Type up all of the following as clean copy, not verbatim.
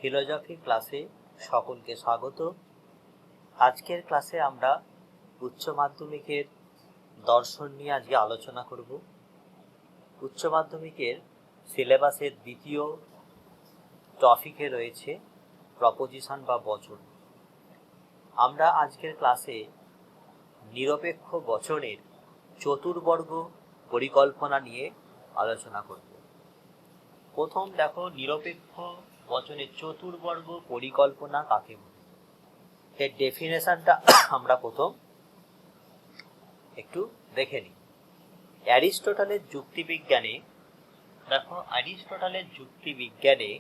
Philosophy ক্লাসে সকলকে স্বাগত। আজকের ক্লাসে আমরা উচ্চ মাধ্যমিকের দর্শন নিয়ে আজকে আলোচনা করব। উচ্চ মাধ্যমিকের সিলেবাসের দ্বিতীয় টপিকে রয়েছে প্রপোজিশন বা বচন। আমরা আজকের ক্লাসে নিরপেক্ষ বচনের চতুর্বর্গ পরিকল্পনা নিয়ে আলোচনা করব। প্রথম দেখো, নিরপেক্ষ বচনের চতুর্বর্গ পরিকল্পনা কাকে বলে, এর ডেফিনেশনটা আমরা প্রথম একটু দেখে নিই। অ্যারিস্টটলের যুক্তিবিজ্ঞানে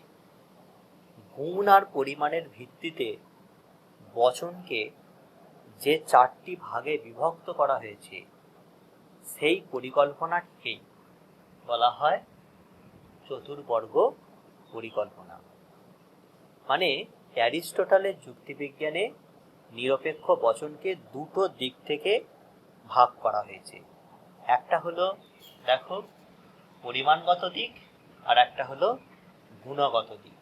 গুণ আর পরিমাণের ভিত্তিতে বচনকে যে চারটি ভাগে বিভক্ত করা হয়েছে সেই পরিকল্পনাকেই বলা হয় চতুর্বর্গ পরিকল্পনা। মানে অ্যারিস্টটলের যুক্তিবিজ্ঞানে নিরপেক্ষ বচনকে দুটো দিক থেকে ভাগ করা হয়েছে। একটা হলো দেখো পরিমাণগত দিক, আর একটা হলো গুণগত দিক।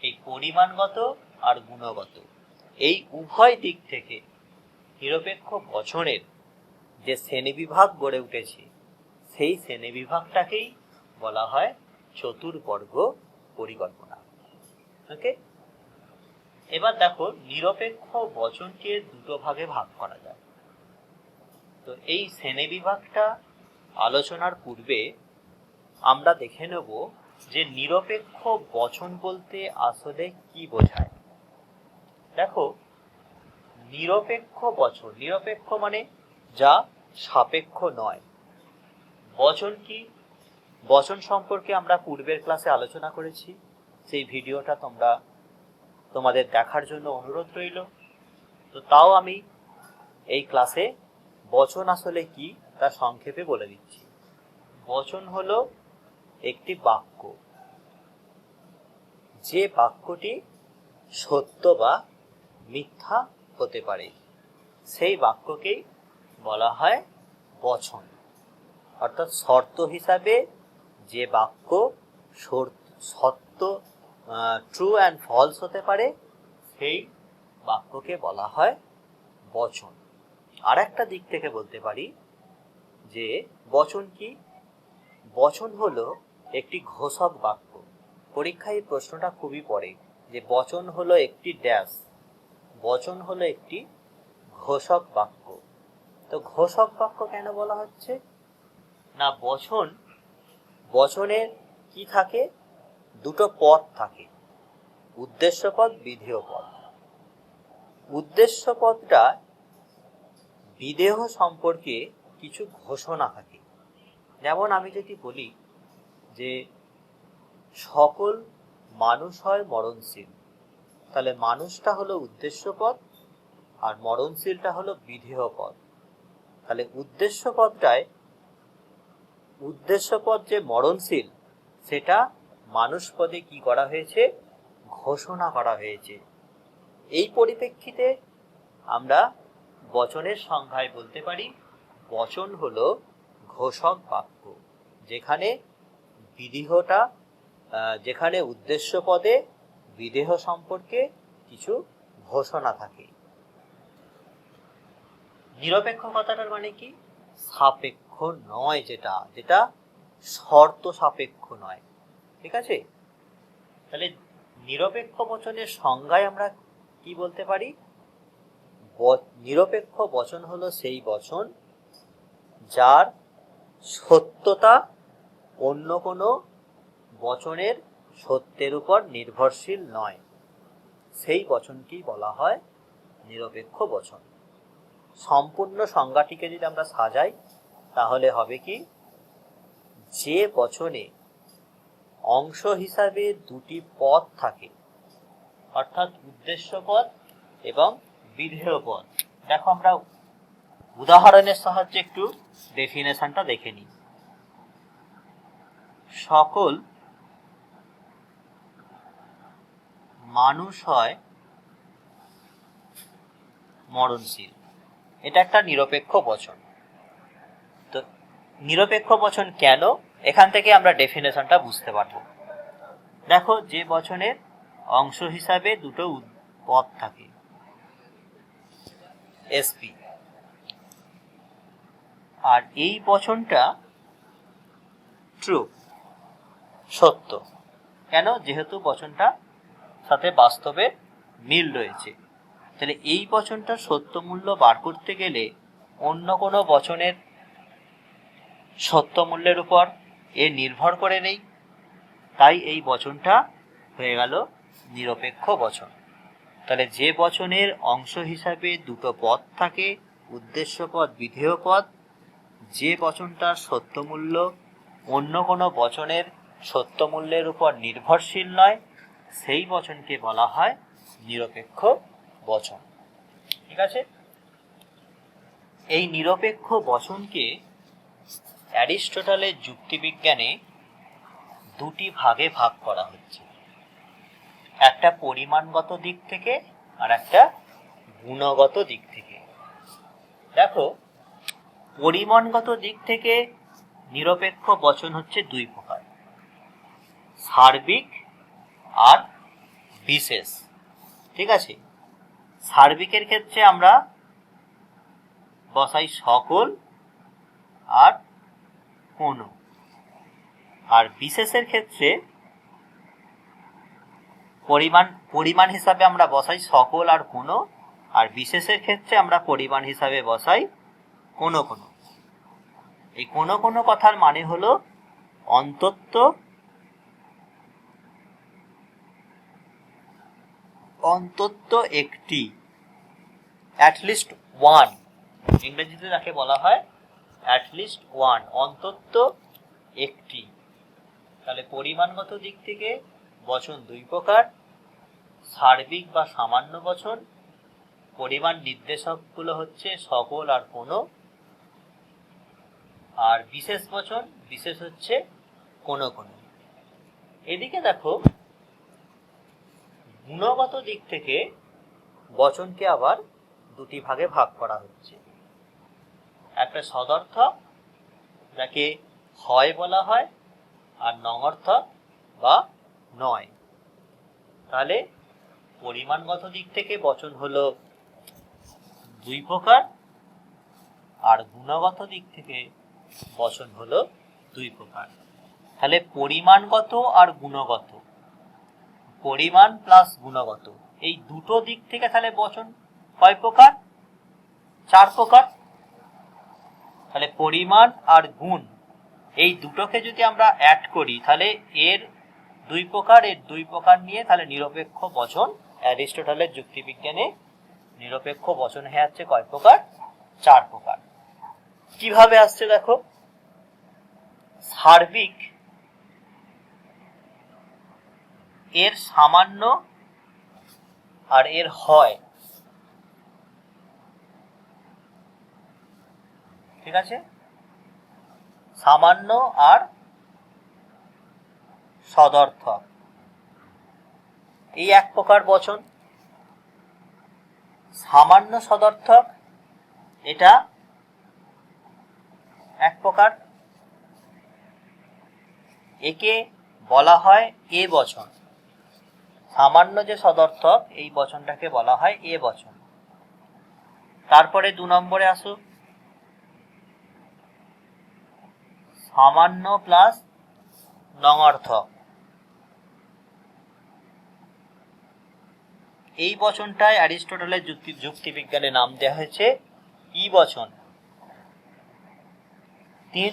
এই পরিমাণগত আর গুণগত এই উভয় দিক থেকে নিরপেক্ষ বচনের যে শ্রেণীবিভাগ গড়ে উঠেছে সেই শ্রেণীবিভাগটাকেই বলা হয় চতুর্বর্গ পরিকল্পনা। ওকে, এবার দেখো নিরপেক্ষ বচনকে দুটো ভাগে ভাগ করা যায়। তো এই শ্রেণীবিভাগটা আলোচনার পূর্বে আমরা দেখে নেব যে নিরপেক্ষ বচন বলতে আসলে কি বোঝায়। দেখো, নিরপেক্ষ বচন, নিরপেক্ষ মানে যা সাপেক্ষ নয়। বচন কি? বচন সম্পর্কে আমরা পূর্বের ক্লাসে আলোচনা করেছি, সেই ভিডিওটা তোমাদের দেখার জন্য অনুরোধ রইল। তো তাও আমি এই ক্লাসে বচন আসলে কি তা সংক্ষেপে বলে দিচ্ছি। বচন হলো একটি বাক্য, যে বাক্যটি সত্য বা মিথ্যা হতে পারে সেই বাক্যকেই বলা হয় বচন। অর্থাৎ শর্ত হিসাবে যে বাক্য সত্য, ট্রু অ্যান্ড ফলস হতে পারে সেই বাক্যকে বলা হয় বচন। আর একটা দিক থেকে বলতে পারি যে বচন কি? বচন হলো একটি ঘোষক বাক্য। পরীক্ষায় এই প্রশ্নটা খুবই পড়ে যে বচন হলো একটি ড্যাশ, বচন হলো একটি ঘোষক বাক্য। তো ঘোষক বাক্য কেন বলা হচ্ছে না? বচনের কি থাকে? দুটো পদ থাকে, উদ্দেশ্য পদ, বিধেয় পদ। উদ্দেশ্য পদটা বিধেয় সম্পর্কে কিছু ঘোষণা থাকে। যেমন আমি যদি বলি যে সকল মানুষ হয় মরণশীল, তাহলে মানুষটা হলো উদ্দেশ্য পদ আর মরণশীলটা হলো বিধেয় পদ। তাহলে উদ্দেশ্য পদ যে মরণশীল সেটা মানুষ পদে কি করা হয়েছে? ঘোষণা করা হয়েছে। এই পরিপ্রেক্ষিতে আমরা বচনের সংজ্ঞায় বলতে পারি বচন হলো ঘোষক বাক্য, যেখানে উদ্দেশ্য পদে বিধেয় সম্পর্কে কিছু ঘোষণা থাকে। নিরপেক্ষ কথাটার মানে কি? সাপেক্ষ নয়, যেটা শর্ত সাপেক্ষ নয়। ঠিক আছে? তাহলে নিরপেক্ষ বচনের সংজ্ঞায় আমরা কি বলতে পারি? নিরপেক্ষ বচন হলো সেই বচন যার সত্যতা অন্য কোনো বচনের সত্যের উপর নির্ভরশীল নয়, সেই বচনটি বলা হয় নিরপেক্ষ বচন। সম্পূর্ণ সংজ্ঞাটিকে যদি আমরা সাজাই তাহলে হবে কি? যে বচনে অংশ হিসাবে দুটি পদ থাকে, অর্থাৎ উদ্দেশ্য পদ এবং বিধেয় পদ। দেখো, আমরা উদাহরণের সাহায্যে একটু ডেফিনেশনটা দেখে নিই। সকল মানুষ হয় মরণশীল, এটা একটা নিরপেক্ষ বচন। তো নিরপেক্ষ বচন কেন, এখান থেকে আমরা ডেফিনেশনটা বুঝতে পারবো। দেখো, যে বচনের অংশ হিসাবে দুটো পদ থাকে, এসপি। আর এই বচনটা ট্রু, সত্য। কেন? যেহেতু বচনটা সাথে বাস্তবে মিল রয়েছে। তাহলে এই বচনটার সত্য মূল্য বার করতে গেলে অন্য কোনো বচনের সত্য মূল্যের উপর নির্ভর করে নেই, তাই এই বচনটা হয়ে গেল নিরপেক্ষ বচন। তাহলে যে বচনের অংশ হিসাবে দুটো পদ থাকে, উদ্দেশ্য পদ, বিধেয় পদ, যে বচনটার সত্য মূল্য অন্য কোনো বচনের সত্য মূল্যের উপর নির্ভরশীল নয়, সেই বচনকে বলা হয় নিরপেক্ষ বচন। ঠিক আছে? এই নিরপেক্ষ বচনকে অ্যারিস্টটলের যুক্তিবিজ্ঞানে দুটি ভাগে ভাগ করা হচ্ছে, একটা পরিমাণগত দিক থেকে আর একটা গুণগত দিক থেকে। দেখো, পরিমাণগত দিক থেকে নিরপেক্ষ বচন হচ্ছে দুই প্রকার, সার্বিক আর বিশেষ। ঠিক আছে? সার্বিকের ক্ষেত্রে আমরা বসাই সকল আর কোনো, আর বিশেষের ক্ষেত্রে পরিমাণ হিসাবে আমরা বসাই সকল আর কোনো, আর বিশেষের ক্ষেত্রে আমরা পরিমাণ হিসাবে বসাই কোনো কোনো। এই কোনো কোনো কথার মানে হলো অন্তত একটি, অ্যাটলিস্ট ওয়ান। ইংরেজিতে যাকে বলা হয় অ্যাটলিস্ট ওয়ান, অন্তত একটি। তাহলে পরিমাণগত দিক থেকে বচন দুই প্রকার, সার্বিক বা সামান্য বচন। পরিমাণ নির্দেশকগুলো হচ্ছে সকল আর কোনো, আর বিশেষ বচন, বিশেষ হচ্ছে কোনো কোনো। এদিকে দেখো, গুণগত দিক থেকে বচনকে আবার দুটি ভাগে ভাগ করা হচ্ছে, একটা সদর্থক যাকে হয় বলা হয়, আর নঙর্থক বা নয়। তাহলে পরিমাণগত দিক থেকে বচন হলো দুই প্রকার, আর গুণগত দিক থেকে বচন হলো দুই প্রকার। তাহলে পরিমাণগত আর গুণগত, পরিমাণ প্লাস গুণগত, এই দুটো দিক থেকে তাহলে বচন কয় প্রকার? চার প্রকার। তাহলে পরিমাণ আর গুণ এই দুটোকে যদি আমরা অ্যাড করি, তাহলে এর দুই প্রকার, এর দুই প্রকার নিয়ে তাহলে নিরপেক্ষ বচন। অ্যারিস্টটলের যুক্তিবিজ্ঞানে নিরপেক্ষ বচন হয়ে যাচ্ছে কয় প্রকার? চার প্রকার। কিভাবে আসছে দেখো, সার্বিক এর সামান্য আর এর হয়। ঠিক আছে? সামান্য আর সদর্থক এই এক প্রকার বচন। সামান্য সদর্থক এটা এক প্রকার, একে বলা হয় এ বচন। সামান্য যে সদর্থক এই বচনটাকে বলা হয় এ বচন। তারপরে দু নম্বরে আসো, সামান্য প্লাস নঙর্থক। এই বচনটায় অ্যারিস্টটলের যুক্তিবিজ্ঞানে নাম দেওয়া হয়েছে ই বচন। তিন,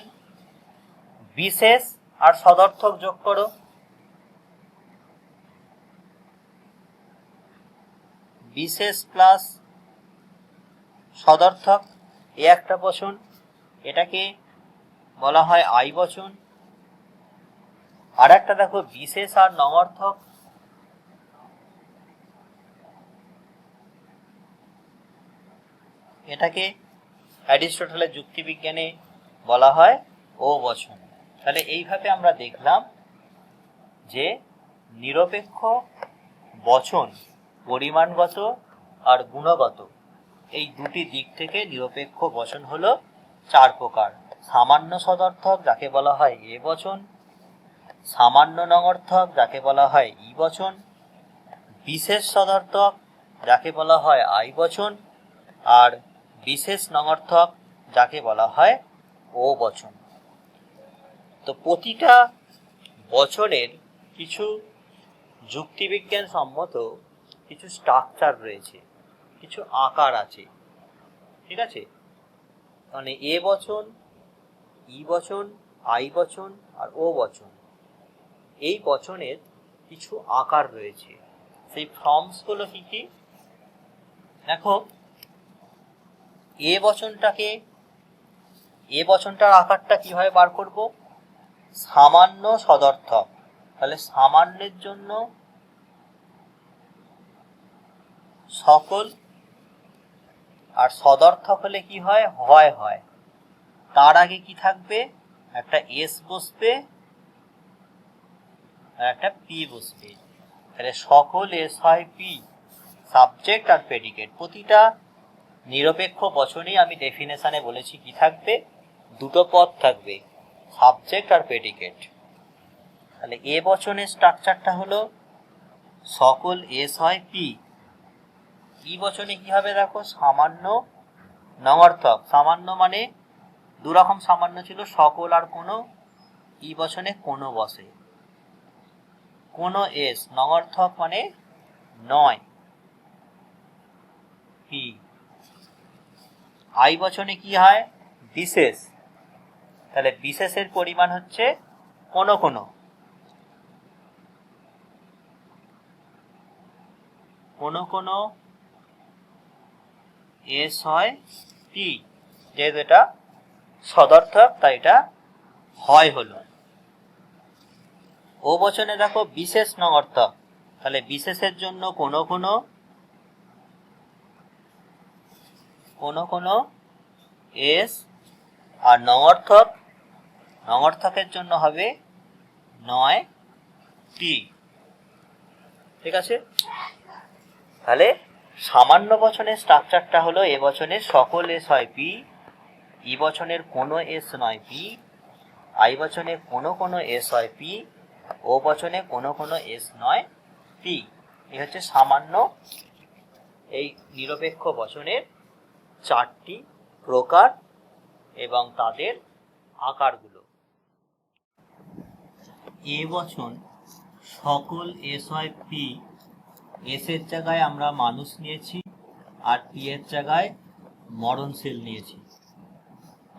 বিশেষ আর সদর্থক যোগ করো, বিশেষ প্লাস সদর্থক এ একটা বচন, এটাকে বলা হয় আই বচন। আর একটা দেখো, বিশেষ আর নঙর্থক, এটাকে অ্যারিস্টটলের যুক্তিবিজ্ঞানে বলা হয় ও বচন। তাহলে এইভাবে আমরা দেখলাম যে নিরপেক্ষ বচন পরিমাণগত আর গুণগত এই দুটি দিক থেকে নিরপেক্ষ বচন হলো চার প্রকার। সামান্য সদর্থক যাকে বলা হয় এ বচন, সামান্য নঙর্থক যাকে বলা হয় ই বচন, বিশেষ সদর্থক যাকে বলা হয় আই বচন, আর বিশেষ নঙর্থক যাকে বলা হয় ও বচন। তো প্রতিটা বচনের কিছু যুক্তিবিজ্ঞান সম্মত কিছু স্ট্রাকচার রয়েছে, কিছু আকার আছে, ঠিক আছে। মানে এ বচন, ই বচন, আই বচন আর ও বচন, এই বচনের কিছু আকার রয়েছে। সেই ফর্মস গুলো কি কি দেখো, এ বচনটার আকারটা কিভাবে বার করব? সামান্য সদর্থক, তাহলে সামান্যের জন্য সকল, আর সদর্থক হলে কি হয়? হয় হয়। তার আগে কি থাকবে? একটা এস বসবে আর একটা পি বসবে, তাহলে সকল এস হয় পি, সাবজেক্ট আর প্রেডিকেট। প্রতিটা নিরপেক্ষ বচনেই আমি ডেফিনেশনে বলেছি কি থাকবে? দুটো পদ থাকবে, সাবজেক্ট আর প্রেডিকেট। তাহলে এ বচনের স্ট্রাকচারটা হলো সকল এস হয় পি। ই বচনে কি হবে দেখো? সামান্য নঙর্থক। সামান্য মানে দুরকম সামান্য ছিল, সকল আর কোনো। ই বচনে কোনো বসে, কোনো এস। নঙর্থক মানে নয়, পি। আই বচনে কি হয়? বিশেষ, তাহলে বিশেষের পরিমাণ হচ্ছে কোনো কোনো। কোনো কোনো এস হয় পি, যেহেতু এটা সদর্থক তাই এটা হয় হলো। ও বচনে দেখো বিশেষ নঙর্থক, তাহলে বিশেষের জন্য কোনো কোনো, কোনো কোনো এস, আর নঙর্থক, নঙর্থকের জন্য হবে নয় টি, ঠিক আছে। তাহলে সামান্য বচনের স্ট্রাকচারটা হলো এ বচনের সকল এস হয় পি, ই বচনের কোনো এস নয় পি, আই বচনে কোনো কোনো এস হয় পি, ও বচনে কোনো কোনো এস নয় পি। এই হচ্ছে সামান্য এই নিরপেক্ষ বচনের চারটি প্রকার এবং তাদের আকারগুলো। এ বচন সকল এস হয় পি, এস এর জায়গায় আমরা মানুষ নিয়েছি, আর পি এর জায়গায় মরণশীল নিয়েছি,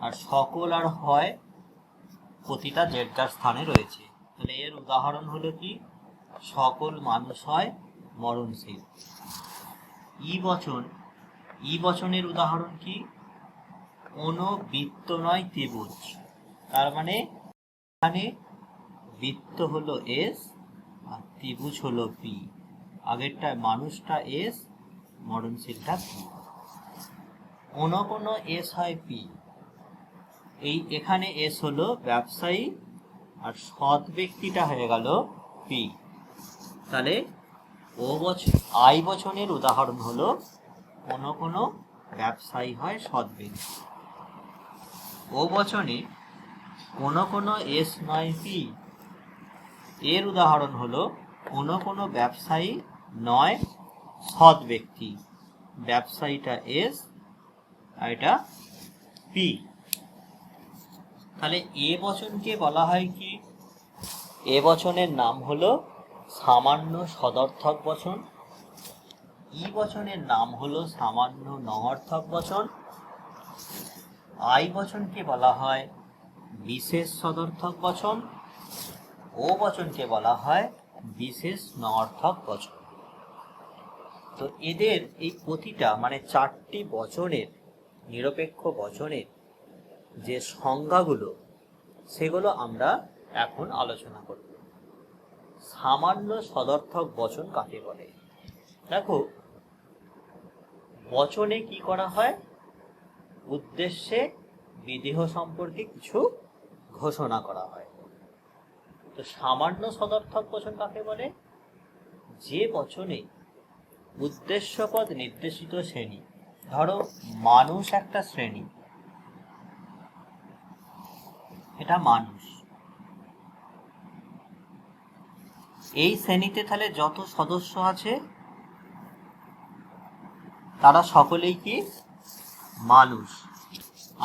আর সকল আর হয় প্রতিটা জেডার স্থানে রয়েছে। তাহলে এর উদাহরণ হলো কি? সকল মানুষ হয় মরণশীল। ই বচনের উদাহরণ কি? কোনো বৃত্ত নয় ত্রিভুজ। তার মানে এখানে বৃত্ত হলো এস আর ত্রিভুজ হলো পি। আগেরটা মানুষটা এস, মরণশীলটা পি। কোনো কোনো এস হয় পি, এই এখানে এস হলো ব্যবসায়ী আর সৎ ব্যক্তিটা হয়ে গেল পি। তাহলে আই বচনের উদাহরণ হলো কোনো কোনো ব্যবসায়ী হয় সৎ ব্যক্তি। ও বচনে কোনো কোনো এস নয় পি, এর উদাহরণ হলো কোনো কোনো ব্যবসায়ী নয় সৎ ব্যক্তি। ব্যবসায়ীটা এস আর এটা পি। তাহলে এ বচনকে বলা হয় কি? এ বচনের নাম হলো সামান্য সদর্থক বচন। ই বচনের নাম হলো সামান্য নঙর্থক বচন। আই বচনকে বলা হয় বিশেষ সদর্থক বচন। ও বচনকে বলা হয় বিশেষ নঙর্থক বচন। তো এদের এই প্রতিটা মানে চারটি বচনের, নিরপেক্ষ বচনের যে সংজ্ঞাগুলো, সেগুলো আমরা এখন আলোচনা করব। সামান্য সদর্থক বচন কাকে বলে? দেখো, বচনে কি করা হয়? উদ্দেশ্যে বিদেহ সম্পর্কে কিছু ঘোষণা করা হয়। তো সামান্য সদর্থক বচন কাকে বলে? যে বচনে উদ্দেশ্যপদ নির্দেশিত শ্রেণী, ধরো মানুষ একটা শ্রেণী, এটা মানুষ, এই শ্রেণীতে তাহলে যত সদস্য আছে তারা সকলেই কি মানুষ।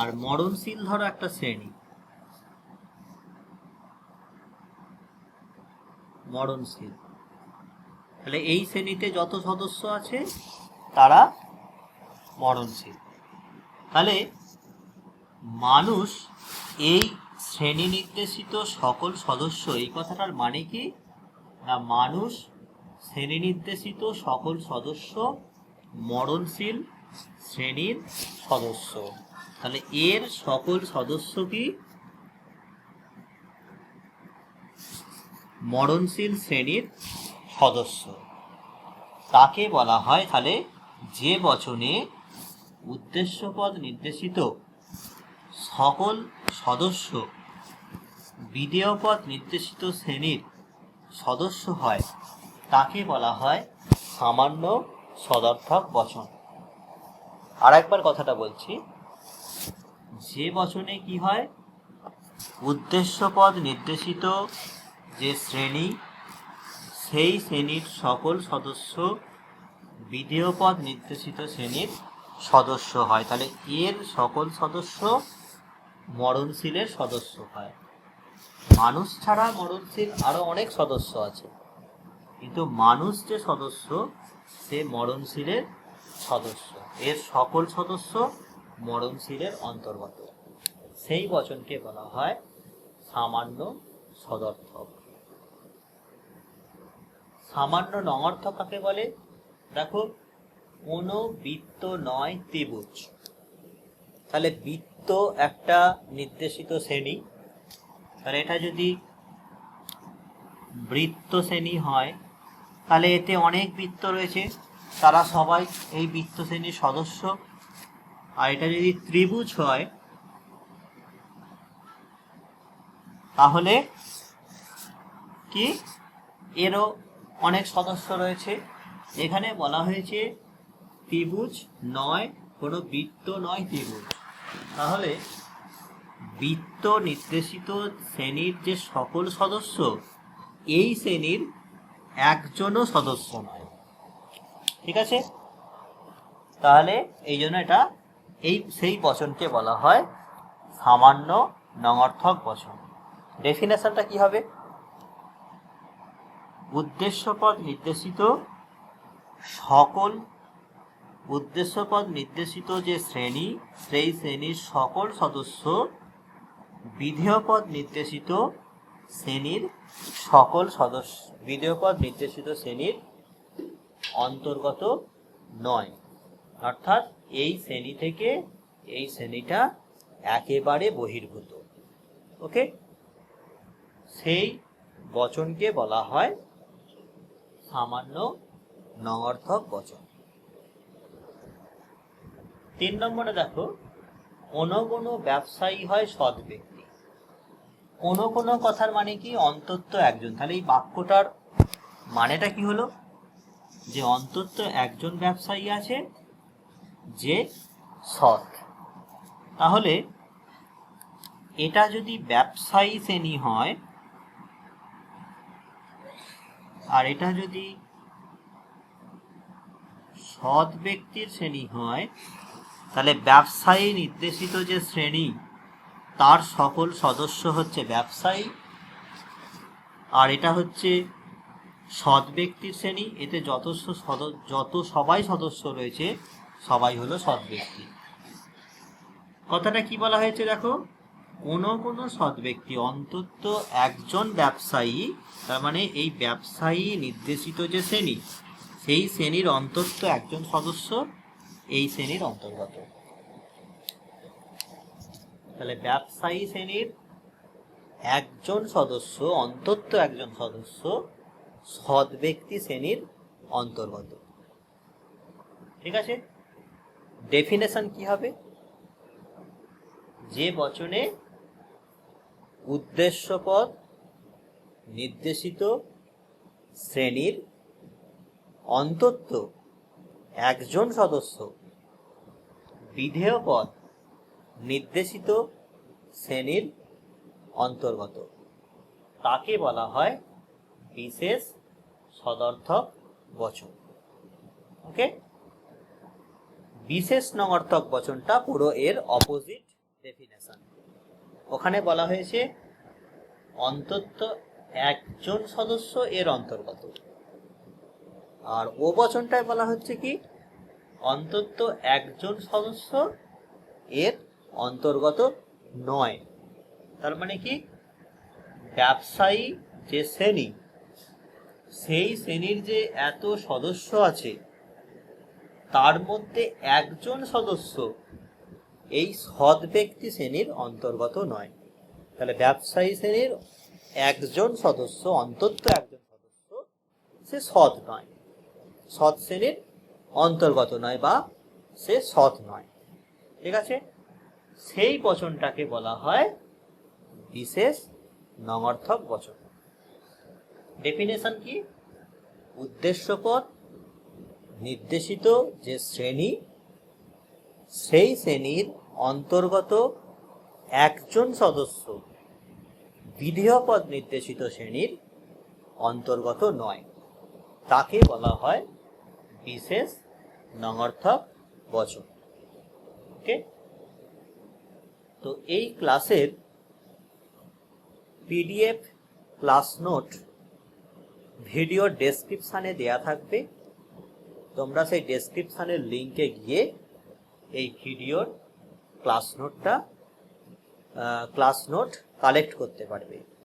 আর মরণশীল ধরো একটা শ্রেণী, মরণশীল, তাহলে এই শ্রেণীতে যত সদস্য আছে তারা মরণশীল। তাহলে মানুষ এই শ্রেণী নির্দেশিত সকল সদস্য, এই কথাটার মানে কি না, মানুষ শ্রেণী নির্দেশিত সকল সদস্য মরণশীল শ্রেণীর সদস্য। তাহলে এর সকল সদস্য কি মরণশীল শ্রেণীর সদস্য। তাকে বলা হয়, তাহলে যে বচনে উদ্দেশ্যপদ নির্দেশিত সকল সদস্য বিধেয়পদ নির্দেশিত শ্রেণীর সদস্য হয় তাকে বলা হয় সামান্য সদর্থক বচন। আর একবার কথাটা বলছি, যে বচনে কি হয়, উদ্দেশ্যপদ নির্দেশিত যে শ্রেণী, সেই শ্রেণীর সকল সদস্য বিধেয়পদ নির্দেশিত শ্রেণীর সদস্য হয়, তাহলে এর সকল সদস্য মরণশীলের সদস্য হয়। মানুষ ছাড়া মরণশীল আরো অনেক সদস্য আছে, কিন্তু মানুষ যে সদস্য সে মরণশীলের সদস্য, এর সকল সদস্য মরণশীলের অন্তর্গত। সেই বচনকে বলা হয় সামান্য সদর্থক। সামান্য নঙর্থক কাকে বলে? দেখো, কোনো বৃত্ত নয় ত্রিভুজ। তাহলে বৃত্ত একটা নির্দেশিত শ্রেণী, তাহলে এটা যদি বৃত্ত শ্রেণী হয় তাহলে এতে অনেক বৃত্ত রয়েছে, তারা সবাই এই বৃত্ত শ্রেণীর সদস্য। আর এটা যদি ত্রিভুজ হয় তাহলে কি এরও অনেক সদস্য রয়েছে। এখানে বলা হয়েছে ত্রিভুজ নয়, কোনো বৃত্ত নয় ত্রিভুজ। তাহলে বৃত্ত নির্দেশিত শ্রেণীর যে সকল সদস্য, এই শ্রেণীর একজনও সদস্য নয়। ঠিক আছে? তাহলে এই জন্য এটা সেই বচনকে বলা হয় সামান্য নঙর্থক বচন। ডেফিনেশনটা কি হবে? উদ্দেশ্যপদ নির্দেশিত যে শ্রেণী, সেই শ্রেণীর সকল সদস্য বিধেয়পদ নির্দেশিত শ্রেণীর অন্তর্গত নয়। অর্থাৎ এই শ্রেণী থেকে এই শ্রেণীটা একেবারে বহির্ভূত। ওকে, সেই বচনকে বলা হয় সামান্য নঙর্থক বচন। 3 নম্বরে দেখো, কোনো কোনো ব্যবসায়ী হয় সৎ ব্যক্তি। কোনো কোনো কথার মানে কি? অন্তত একজন। তাহলে এই বাক্যটার মানেটা কি হলো? যে অন্তত একজন ব্যবসায়ী আছে যে সৎ। তাহলে এটা যদি ব্যবসায়ী শ্রেণী হয় আর এটা যদি সৎ ব্যক্তির শ্রেণী হয়, তাহলে ব্যবসায়ী নির্দেশিত যে শ্রেণী তার সকল সদস্য হচ্ছে ব্যবসায়ী, আর এটা হচ্ছে সৎ ব্যক্তির শ্রেণী, এতে যত সবাই সদস্য রয়েছে সবাই হলো সৎ ব্যক্তি। কথাটা কি বলা হয়েছে দেখো, কোনো কোনো সৎ ব্যক্তি, অন্তত একজন ব্যবসায়ী, তার মানে এই ব্যবসায়ী নির্দেশিত যে শ্রেণী, সেই শ্রেণীর অন্তত একজন সদস্য এই শ্রেণীর অন্তর্গত। তাহলে ব্যবসায়ী শ্রেণীর একজন সদস্য, অন্তত একজন সদস্য সৎ ব্যক্তি শ্রেণীর অন্তর্গত। ঠিক আছে? ডেফিনেশন কি হবে? যে বচনে উদ্দেশ্যপদ নির্দেশিত শ্রেণীর অন্তত একজন সদস্য বিধেয়পদ নির্দেশিত শ্রেণীর অন্তর্গত, তাকে বলা হয় বিশেষ সদর্থক বচন। ওকে, বিশেষ নঙর্থক বচনটা পুরো এর অপোজিট ডেফিনেশন। ওখানে বলা হয়েছে অন্তত একজন সদস্য এর অন্তর্গত, আর ও বচনটায় বলা হচ্ছে কি অন্তত একজন সদস্য এর অন্তর্গত নয়। তার মানে কি ব্যবসায়ী যে শ্রেণী, সেই শ্রেণীর যে এত সদস্য আছে তার মধ্যে একজন সদস্য এই সৎ ব্যক্তি শ্রেণীর অন্তর্গত নয়। তাহলে ব্যবসায়ী শ্রেণীর একজন সদস্য, অন্তত একজন সদস্য, সে সৎ নয়, সৎ শ্রেণীর অন্তর্গত নয় বা সে সৎ নয়। ঠিক আছে, সেই বচনটাকে বলা হয় বিশেষ নঙর্থক বচন। ডেফিনেশন কি? উদ্দেশ্যপদ নির্দেশিত যে শ্রেণী, সেই শ্রেণীর অন্তর্গত একজন সদস্য বিধেয়পদ নির্দেশিত শ্রেণীর অন্তর্গত নয়, তাকে বলা হয় বিশেষ নঙর্থক বচন। ওকে, তো এই ক্লাসের পিডিএফ ক্লাস নোট ভিডিও ডেসক্রিপশানে দেয়া থাকবে, তোমরা সেই ডেসক্রিপশানের লিঙ্কে গিয়ে এই ভিডিওর ক্লাস নোট কালেক্ট করতে পারবে।